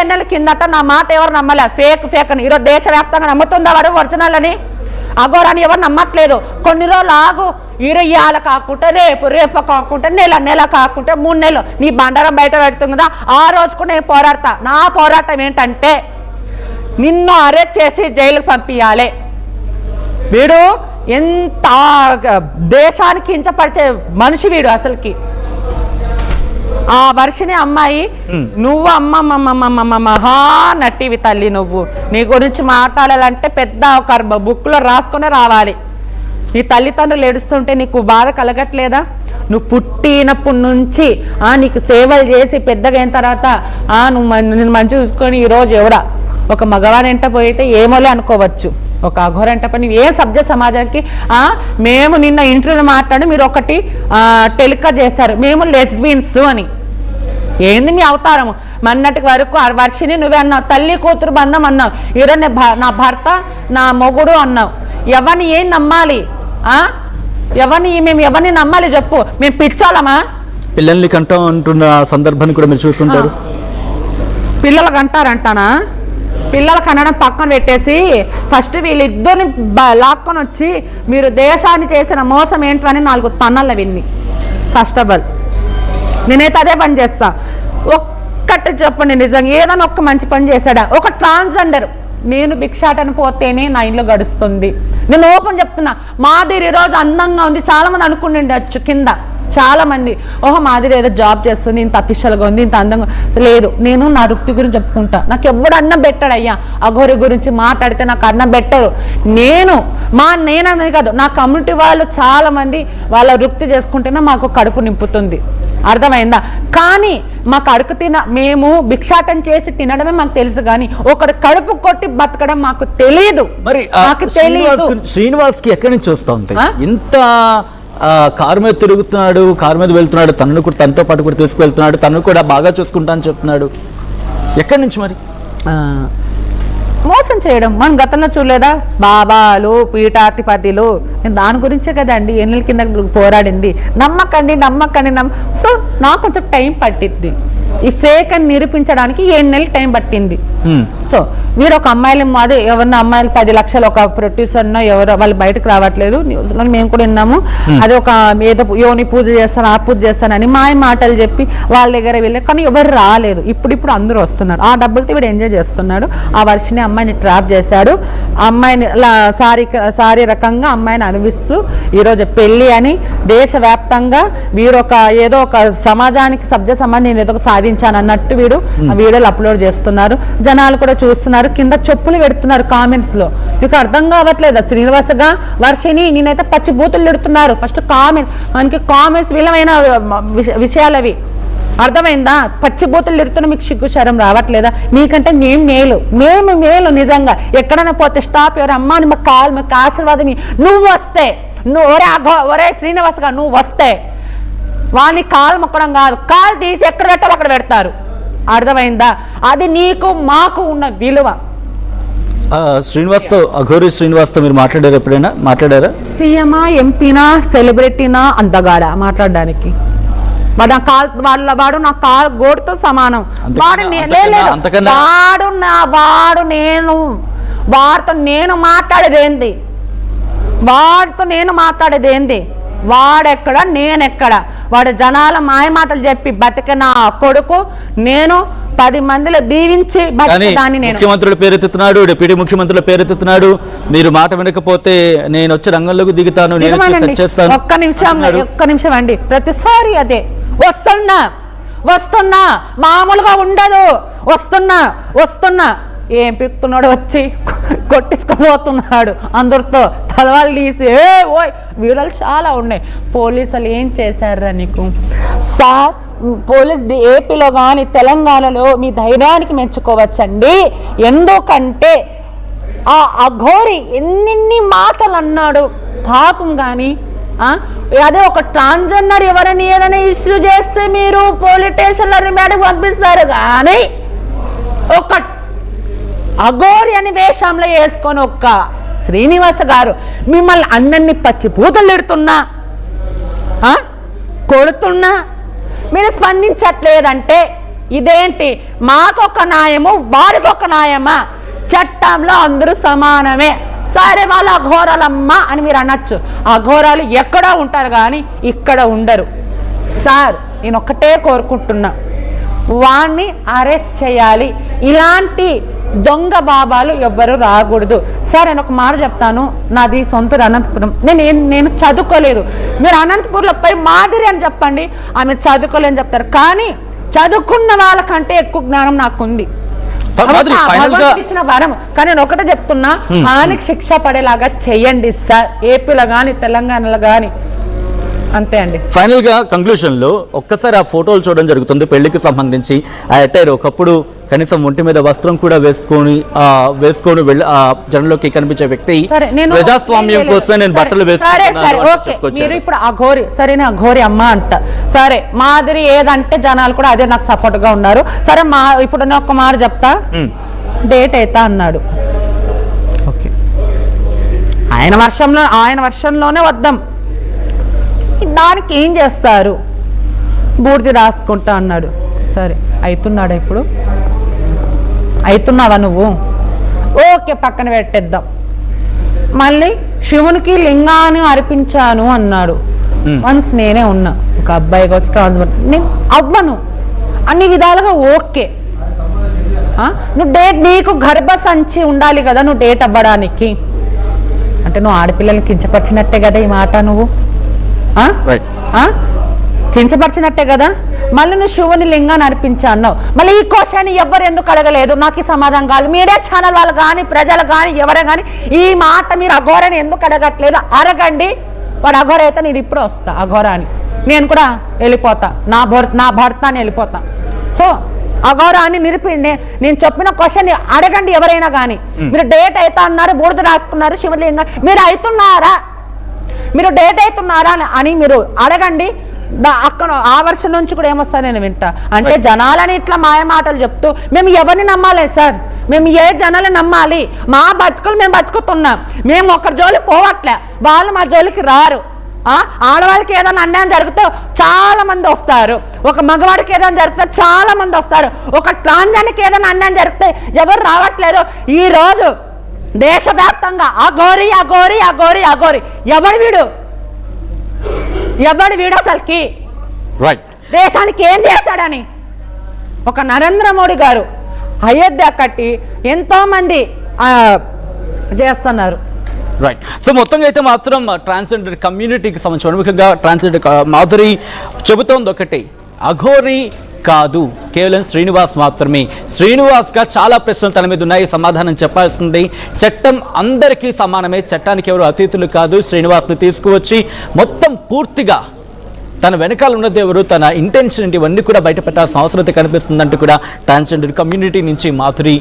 ఏళ్ళ కిందట నా మాట ఎవరు నమ్మలే, ఫేక్ ఫేక్ అని. ఈరోజు దేశవ్యాప్తంగా నమ్ముతుందా వాడు ఒరిజినల్ అని? అఘోరాని ఎవరు నమ్మట్లేదు. కొన్ని రోజులు ఆగు, ఇరయ్యాల కాకుండా రేపు కాకుండా నెల కాకుండా 3 నెలలు నీ బండారం బయట పెడుతుంది కదా, ఆ రోజు కూడా నేను పోరాడతా. నా పోరాటం ఏంటంటే నిన్ను అరెస్ట్ చేసి జైలుకు పంపించాలి. వీడు ఎంత దేశానికి కించపరిచే మనిషి వీడు అసలుకి. ఆ వర్షిని అమ్మాయి, నువ్వు అమ్మ మహా నటివి తల్లి. నువ్వు నీ గురించి మాట్లాడాలంటే పెద్ద ఒక బుక్లో రాసుకునే రావాలి. నీ తల్లిదండ్రులు ఏడుస్తుంటే నీకు బాధ కలగట్లేదా? నువ్వు పుట్టినప్పటి నుంచి నీకు సేవలు చేసి పెద్దగా అయిన తర్వాత నువ్వు మంచి చూసుకొని ఈరోజు ఎవడా ఒక మగవాని ఎంట పోయితే ఏమోలే అనుకోవచ్చు. ఒక అఘోరంట పని ఏ సభ్య సమాజానికి మేము నిన్న ఇంటర్వ్యూలో మాట్లాడి మీరు ఒకటి టెలికాస్ట్ చేశారు, మేము లెస్బియన్స్ అని. ఏంది మీ అవతారము? మొన్నటి వరకు వర్షిని నువ్వే అన్నావు, తల్లి కూతురు బంధం అన్నావు. ఈరోజు నా భర్త నా మొగుడు అన్నావు. ఎవరిని ఏం నమ్మాలి? మేము ఎవరిని నమ్మాలి చెప్పు? మేము పిచ్చోళమా? పిల్లల్ని కంటాం అంటున్న సందర్భాన్ని కూడా మీరు చూస్తుంటారు. పిల్లలకు అంటారంటానా? పిల్లలకు అనడం పక్కన పెట్టేసి ఫస్ట్ వీళ్ళిద్దరిని లాక్కొని వచ్చి మీరు దేశాన్ని చేసిన మోసం ఏంటని 4 తన్నల విన్ని. ఫస్ట్ ఆఫ్ ఆల్ నేనైతే అదే పని చేస్తా. ఒక్కటి చెప్పండి, నిజంగా ఏదైనా ఒక్క మంచి పని చేశాడా? ఒక ట్రాన్స్జెండర్ నేను భిక్షాటన పోతేనే నా ఇంట్లో గడుస్తుంది. నేను ఓపెన్ చెప్తున్నా. మాదిరి ఈరోజు అందంగా ఉంది, చాలా మంది అనుకుంటుండొచ్చు కింద చాలా మంది, ఓహో మాదిరి ఏదో జాబ్ చేస్తుంది, ఇంత అఫీషియల్గా ఉంది, ఇంత అందంగా లేదు. నేను నా వృత్తి గురించి చెప్పుకుంటా. నాకు ఎవడు అన్నం పెట్టాడు అయ్యా? అఘోరి గురించి మాట్లాడితే నాకు అన్నం పెట్టరు. నేననే కాదు, నా కమ్యూనిటీ వాళ్ళు చాలా మంది వాళ్ళ వృత్తి చేసుకుంటేనే మాకు కడుపు నింపుతుంది. అర్థమైందా? కానీ మాకు అడుగు మేము భిక్షాటం చేసి తినడమే మాకు తెలుసు, కానీ ఒకటి కడుపు కొట్టి బతకడం మాకు తెలియదు. మరి శ్రీనివాస్కి ఎక్కడి నుంచి వస్తా ఉంటాయి? ఇంత కారు మీద తిరుగుతున్నాడు, కారు మీద వెళ్తున్నాడు, తనతో పాటు కూడా తీసుకువెళ్తున్నాడు, తను కూడా బాగా చూసుకుంటా అని చెప్తున్నాడు. ఎక్కడి నుంచి మరి? మోసం చేయడం మనం గతంలో చూడలేదా? బాబాలు, పీఠాధిపతులు, నేను దాని గురించే కదండి ఎన్నిల కింద పోరాడింది. నమ్మకండి. సో నాకు కొంచెం టైం పట్టింది. ఈ ఫేక్ అని నిరూపించడానికి 7 నెలలు టైం పట్టింది. సో మీరు ఒక అమ్మాయిలు అదే ఎవరన్నా అమ్మాయిలు 10 లక్షలు ఒక ప్రొడ్యూసర్నో ఎవరో వాళ్ళు బయటకు రావట్లేదు, న్యూస్లో మేము కూడా విన్నాము. అది ఒక ఏదో యోని పూజ చేస్తాను, ఆ పూజ చేస్తానని మాయ మాటలు చెప్పి వాళ్ళ దగ్గర వెళ్ళి, కానీ ఎవరు రాలేదు. ఇప్పుడు అందరూ వస్తున్నారు. ఆ డబ్బులతో వీడు ఎంజాయ్ చేస్తున్నాడు. ఆ వర్షిని అమ్మాయిని ట్రాప్ చేశాడు. అమ్మాయిని శారీరకంగా అమ్మాయిని అనుభవిస్తూ ఈరోజు పెళ్లి అని దేశవ్యాప్తంగా వీరు ఏదో ఒక సమాజానికి సభ్య సమాజం నేను ఏదో సాధించాను అన్నట్టు వీడు వీడియోలు అప్లోడ్ చేస్తున్నారు. జనాలు కూడా చూస్తున్నారు, కింద చెప్పులు పెడుతున్నారు కామెంట్స్ లో. మీకు అర్థం కావట్లేదు. శ్రీనివాసగా వర్షిని నేనైతే పచ్చి బూతులు పెడుతున్నారు. ఫస్ట్ కామెంట్స్, మనకి కామెంట్స్ విలువైన విషయాలు అవి. అర్థమైందా? పచ్చి బూతులు తిడుతున్నా మీకు సిగ్గు శరం రావట్లేదా? మీకంటే మేము మేలు నిజంగా. ఎక్కడైనా పోతే స్టాప్, ఎవరు అమ్మా అని మాకు ఆశీర్వాదం నువ్వు వస్తే, ఒరే శ్రీనివాసగా నువ్వు వస్తే వాని కాలు మొక్కడం కాదు, కాలు తీసి ఎక్కడ పెట్టాలో అక్కడ పెడతారు. అర్థమైందా? అది నీకు మాకు ఉన్న విలువ. శ్రీనివాస్తో, అఘోరి శ్రీనివాస్తో మీరు మాట్లాడారు? ఎప్పుడైనా మాట్లాడారా? సీఎమా, ఎంపీనా, సెలబ్రిటీనా అందగాడా మాట్లాడడానికి? వాడు నా కాలు గోడుతో సమానం. వాడితో నేను మాట్లాడేది ఏంది? వాడెక్కడ నేనెక్కడ? వాడు జనాల మాయ మాటలు చెప్పి బతికిన కొడుకు నేను 10 మందిలో దీవించి బతికేదాన్ని. ముఖ్యమంత్రుల పేరెత్తుతున్నాడు, డిప్యూటీ ముఖ్యమంత్రుల పేరెత్తుతున్నాడు. మీరు మాట వినకపోతే నేను వచ్చి రంగంలోకి దిగుతాను, ఒక్క నిమిషం అండి. ప్రతిసారి అదే వస్తున్నా మామూలుగా ఉండదు. వస్తున్నా ఏం పిక్తున్నాడు? వచ్చి కొట్టించుకొని పోతున్నాడు అందరితో తలవాళ్ళు తీసి. ఓయ్ వీడియోలు చాలా ఉన్నాయి. పోలీసులు ఏం చేశారా నీకు? పోలీస్ ఏపీలో కానీ తెలంగాణలో మీ ధైర్యానికి మెచ్చుకోవచ్చండి. ఎందుకంటే ఆ అఘోరి ఎన్ని మాటలు అన్నాడు పాపం. కానీ అదే ఒక ట్రాన్స్జెండర్ ఎవరైనా ఏదైనా ఇష్యూ చేస్తే మీరు పోలీస్ స్టేషన్లో రిమాండ్కి పంపిస్తారు, కానీ ఒక అఘోరి అని వేషంలో వేసుకొని ఒక్క శ్రీనివాస గారు మిమ్మల్ని అందరినీ పచ్చి పూతలు తిడుతున్నా, కొడుతున్నా మీరు స్పందించట్లేదంటే ఇదేంటి మాకొక న్యాయము వారికొక న్యాయమా? చట్టంలో అందరూ సమానమే. సరే వాళ్ళు అఘోరాలమ్మ అని మీరు అనొచ్చు. అఘోరాలు ఎక్కడో ఉంటారు కానీ ఇక్కడ ఉండరు. సార్ నేను ఒక్కటే కోరుకుంటున్నా, వాణ్ణి అరెస్ట్ చేయాలి. ఇలాంటి దొంగ బాబాలు ఎవ్వరు రాకూడదు. సార్ నేను ఒక మాట చెప్తాను, నాది సొంత అనంతపురం. నేను చదువుకోలేదు. మీరు అనంతపురంలో పోయి మాదిరి అని చెప్పండి, ఆమె చదువుకోలేని చెప్తారు. కానీ చదువుకున్న వాళ్ళకంటే ఎక్కువ జ్ఞానం నాకుంది. ఇచ్చిన వరం. కానీ నేను ఒకటే చెప్తున్నా, ఆయనకి శిక్ష పడేలాగా చెయ్యండి సార్, ఏపీలో కానీ తెలంగాణలో కానీ. అంతే అండి. ఫైనల్ గా కంక్లూషన్ లో ఒక్కసారి ఆ ఫోటోలు చూడడం జరుగుతుంది. పెళ్లికి సంబంధించి ఆ అటైర్ ఒకప్పుడు కనీసం ఒంటి మీద వస్త్రం కూడా వేసుకొని వెళ్ళి జనంలోకి కనిపించే వ్యక్తి ప్రజాస్వామ్యం కోసం నేను బట్టలు వేసుకున్నాను. మీరు ఇప్పుడు అఘోరి, సరే నేను అఘోరి అమ్మ అంట, సరే మాదిరి ఏదంటే జనాలు కూడా అదే నాకు సపోర్ట్ గా ఉన్నారు. సరే ఇప్పుడు నేను ఒక మాట చెప్తా, డేట్ అయితే అన్నాడు. ఓకే, ఆయన వర్షంలోనే వద్దాం. దానికి ఏం చేస్తారు? బూడిది రాసుకుంటా అన్నాడు. సరే అవుతున్నాడా? ఇప్పుడు అవుతున్నావా నువ్వు? ఓకే, పక్కన పెట్టేద్దాం. మళ్ళీ శివునికి లింగాన్ని అర్పించాను అన్నాడు. వన్స్ నేనే ఉన్నా, ఒక అబ్బాయి ట్రాన్స్ఫర్ నేను అవ్వను అన్ని విధాలుగా. ఓకే, నువ్వు డేట్, నీకు గర్భసంచి ఉండాలి కదా నువ్వు డేట్ అవ్వడానికి. అంటే నువ్వు ఆడపిల్లల్ని కించపరిచినట్టే కదా ఈ మాట. నువ్వు కించపరిచినట్టే కదా. మళ్ళీ నువ్వు శివుని లింగాన్ని అర్పించా అన్నావు. మళ్ళీ ఈ క్వశ్చన్ ఎవరు ఎందుకు అడగలేదు? నాకు ఈ సమాధానం కాదు. మీడియా ఛానల్ వాళ్ళు కానీ ప్రజలు కానీ ఎవరే కానీ ఈ మాట మీరు అఘోరాని ఎందుకు అడగట్లేదు? అడగండి. వాడు అఘోర అయితే నేను ఇప్పుడు వస్తా అఘోరాని, నేను కూడా వెళ్ళిపోతా, నా భర్త అని వెళ్ళిపోతా. సో అఘోరాన్ని నేను చెప్పిన క్వశ్చన్ అడగండి ఎవరైనా కానీ. మీరు డేట్ అయితే అన్నారు, బూడిద రాసుకున్నారు, శివలింగం, మీరు అవుతున్నారా? మీరు డేట్ అవుతున్నారా అని మీరు అడగండి. అక్కడ ఆ వర్షం నుంచి కూడా ఏమొస్తా నేను వింటా. అంటే జనాలని ఇట్లా మాయ మాటలు చెప్తూ మేము ఎవరిని నమ్మాలి సార్? మేము ఏ జనాలని నమ్మాలి? మా బతుకులు మేము బతుకుతున్నాం. మేము ఒకరి జోలి పోవట్లే, వాళ్ళు మా జోలికి రారు. ఆడవాళ్ళకి ఏదైనా అన్యాయం జరిగితే చాలా మంది వస్తారు, ఒక మగవాడికి ఏదైనా జరిగితే చాలా మంది వస్తారు, ఒక ట్రాన్స్జెండర్కి ఏదైనా అన్యాయం జరిగితే ఎవరు రావట్లేదు. ఈ రోజు దేశవ్యాప్తంగా అఘోరి అఘోరి అఘోరి అఘోరి. ఎవడు వీడు అసలుకి? దేశానికి ఏం చేశాడని ఒక నరేంద్ర మోడీ గారు అయోధ్య కట్టి ఎంతో మంది చేస్తున్నారు. రైట్. సో మొత్తంగా అయితే మాత్రం ట్రాన్స్జెండర్ కమ్యూనిటీకి సంబంధించి ముఖ్యంగా ట్రాన్స్జెండర్ మాధురి చెబుతోంది ఒకటి, అఘోరి కాదు, కేవలం శ్రీనివాస్ మాత్రమే. శ్రీనివాస్గా చాలా ప్రశ్నలు తన మీద ఉన్నాయి, సమాధానం చెప్పాల్సింది. చట్టం అందరికీ సమానమే, చట్టానికి ఎవరు అతీతులు కాదు. శ్రీనివాస్ని తీసుకువచ్చి మొత్తం పూర్తిగా తన వెనకాల ఉన్నది ఎవరు, తన ఇంటెన్షన్ ఏంటి, ఇవన్నీ కూడా బయటపెట్టాల్సిన అవసరం కనిపిస్తుందంటూ కూడా ట్రాన్స్జెండర్ కమ్యూనిటీ నుంచి మాధురి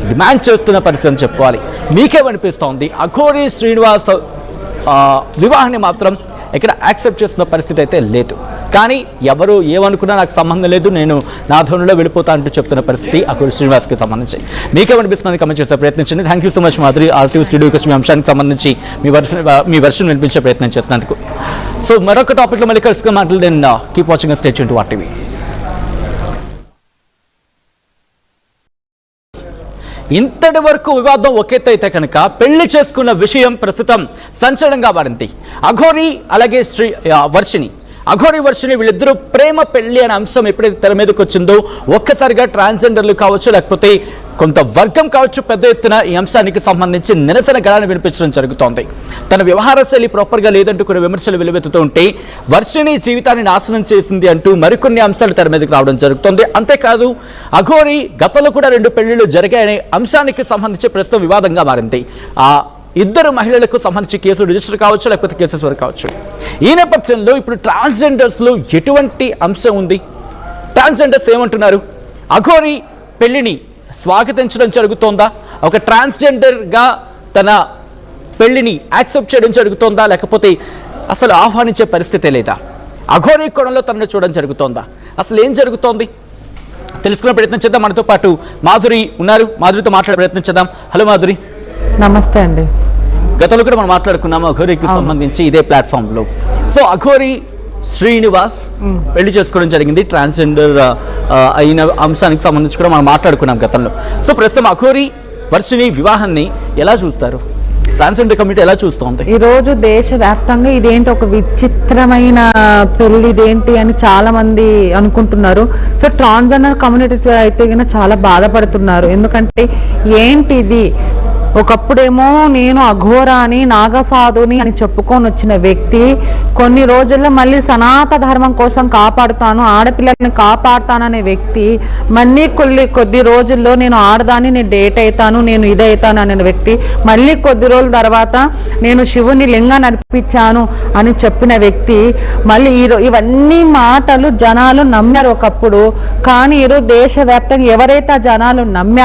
డిమాండ్ చేస్తున్న పరిస్థితి అని చెప్పుకోవాలి. మీకేమనిపిస్తోంది? అఘోరి శ్రీనివాస్ వివాహాన్ని మాత్రం ఇక్కడ యాక్సెప్ట్ చేస్తున్న పరిస్థితి అయితే లేదు. కానీ ఎవరు ఏమనుకున్నా నాకు సంబంధం లేదు, నేను నా ధోరణిలో వెళ్ళిపోతా అంటూ చెప్తున్న పరిస్థితి అఘోరి శ్రీనివాస్కి సంబంధించి. మీకేమనిపిస్తుంది కమెంట్ చేసే ప్రయత్నించండి. Thank you so much Madhuri, RTV స్టూడియోకి వచ్చి మీ అంశానికి సంబంధించి మీ వర్షన్ వినిపించే ప్రయత్నం చేసినందుకు. సో మరొక టాపిక్లో మళ్ళీ కలుసుకుని మాట్లాడండి. Keep watching stay tuned to RTV. ఇంతటి వరకు వివాదం ఒకెత్తైతే కనుక పెళ్లి చేసుకున్న విషయం ప్రస్తుతం సంచలనంగా మారింది. అఘోరి అలాగే వర్షిణి, అఘోరి వర్షిణి వీళ్ళిద్దరూ ప్రేమ పెళ్లి అనే అంశం ఎప్పుడైతే తెర మీదకి వచ్చిందో ఒక్కసారిగా ట్రాన్స్జెండర్లు కావచ్చు, లేకపోతే కొంత వర్గం కావచ్చు, పెద్ద ఎత్తున ఈ అంశానికి సంబంధించి నిరసన గళాన్ని వినిపించడం జరుగుతోంది. తన వ్యవహార శైలి ప్రాపర్గా లేదంటూ కొన్ని విమర్శలు వెలువెత్తుతూ ఉంటే వర్షిణి జీవితాన్ని నాశనం చేసింది అంటూ మరికొన్ని అంశాలు తెర మీదకి రావడం జరుగుతోంది. అంతేకాదు అఘోరి గతంలో కూడా 2 పెళ్లిళ్లు జరిగాయనే అంశానికి సంబంధించి ప్రస్తుతం వివాదంగా మారింది. ఇద్దరు మహిళలకు సంబంధించి కేసులు రిజిస్టర్ కావచ్చు, లేకపోతే కేసెస్ వరకు కావచ్చు. ఈ నేపథ్యంలో ఇప్పుడు ట్రాన్స్జెండర్స్లో ఎటువంటి అంశం ఉంది? ట్రాన్స్జెండర్స్ ఏమంటున్నారు? అఘోరి పెళ్లిని స్వాగతించడం జరుగుతోందా? ఒక ట్రాన్స్జెండర్గా తన పెళ్లిని యాక్సెప్ట్ చేయడం జరుగుతోందా, లేకపోతే అసలు ఆహ్వానించే పరిస్థితే లేదా? అఘోరి కోణంలో తనను చూడడం జరుగుతోందా? అసలు ఏం జరుగుతోంది తెలుసుకునే ప్రయత్నం చేద్దాం. మనతో పాటు మాధురి ఉన్నారు, మాధురితో మాట్లాడే ప్రయత్నం చేద్దాం. హలో మాధురి. నమస్తే అండి. గతంలో కూడా మనం మాట్లాడుకున్నాము అఘోరికి సంబంధించి ఇదే ప్లాట్ఫామ్లో. సో అఘోరి శ్రీనివాస్ పెళ్లి చేసుకోవడం జరిగింది. ట్రాన్స్జెండర్ అయిన అంశానికి సంబంధించి కూడా మనం మాట్లాడుకున్నాం గతంలో. సో ప్రస్తుతం అఘోరి వర్షిణి వివాహాన్ని ఎలా చూస్తారు? ట్రాన్స్జెండర్ కమిటీ ఎలా చూస్తుంది? ఈ రోజు దేశవ్యాప్తంగా ఇదేంటి ఒక విచిత్రమైన పెళ్లి ఇదేంటి అని చాలా మంది అనుకుంటున్నారు. సో ట్రాన్స్జెండర్ కమ్యూనిటీ అయితే చాలా బాధపడుతున్నారు. ఎందుకంటే ఏంటి ఇది, ఒకప్పుడేమో నేను అఘోరాని నాగసాధుని అని చెప్పుకొని వచ్చిన వ్యక్తి కొన్ని రోజుల్లో మళ్ళీ సనాతన ధర్మం కోసం కాపాడుతాను, ఆడపిల్లల్ని కాపాడుతాననే వ్యక్తి మళ్ళీ కొద్ది రోజుల్లో నేను ఆడదాన్ని, నేను డేట్ అవుతాను, నేను ఇదవుతాను అనే వ్యక్తి మళ్ళీ కొద్ది రోజుల తర్వాత నేను శివుని లింగాన్ని అర్పించాను అని చెప్పిన వ్యక్తి మళ్ళీ ఇవన్నీ మాటలు జనాలు నమ్మారు ఒకప్పుడు. కానీ ఈరోజు దేశవ్యాప్తంగా ఎవరైతే ఆ జనాలు నమ్మారు